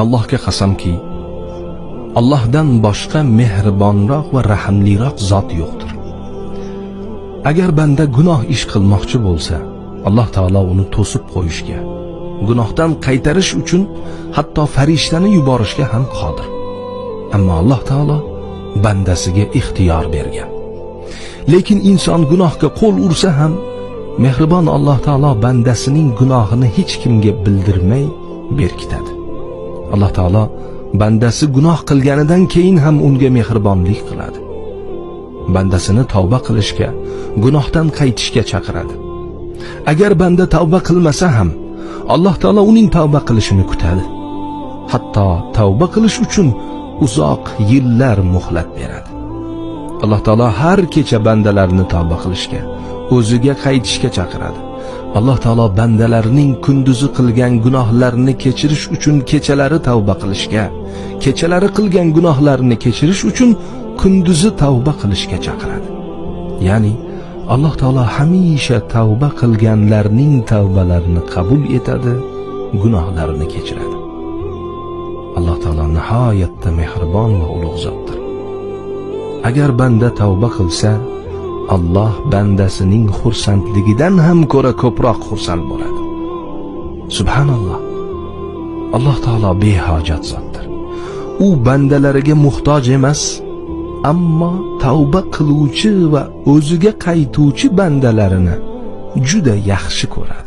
Allohga qasamki, Allohdan boshqa mehribonroq va rahimliroq zot yo'qdir. Agar banda gunoh ish qilmoqchi bo'lsa, Alloh taolo uni to'sib qo'yishga, gunohdan qaytarish uchun hatto farishtani yuborishga ham qodir. Ammo Alloh taolo bandasiga ixtiyor bergan. Lekin inson gunohga qo'l ursa ham, mehribon Alloh taolo bandasining gunohini hech kimga bildirmay berkitadi. Alloh taolo bandasi gunoh qilganidan keyin ham unga mehribonlik qiladi. Bandasini tavba qilishga, gunohdan qaytishga chaqiradi. Agar banda tavba qilmasa ham, Alloh taolo uning tavba qilishini kutadi. Hatto tavba qilish uchun uzoq yillar muhlat beradi. Alloh taolo har kecha bandalarni tavba qilishga, o'ziga qaytishga chaqiradi. Alloh taolo bandalarining kunduzi qilgan gunohlarini kechirish uchun kechalari tavba qilishga, kechalari qilgan gunohlarini kechirish uchun kunduzi tavba qilishga chaqiradi. Ya'ni Alloh taolo hamisha tavba qilganlarning tavbalarini qabul etadi, gunohlarini kechiradi. Alloh taolo nihoyatda mehribon va ulug' zotdir. Agar banda tavba qilsa, Alloh bandasining xursandligidan ham ko'ra ko'proq xursand bo'ladi. Subhanalloh. Alloh taolo behojat zotdir. U bandalariga muhtoj emas, ammo tavba qiluvchi va o'ziga qaytuvchi bandalarini juda yaxshi ko'radi.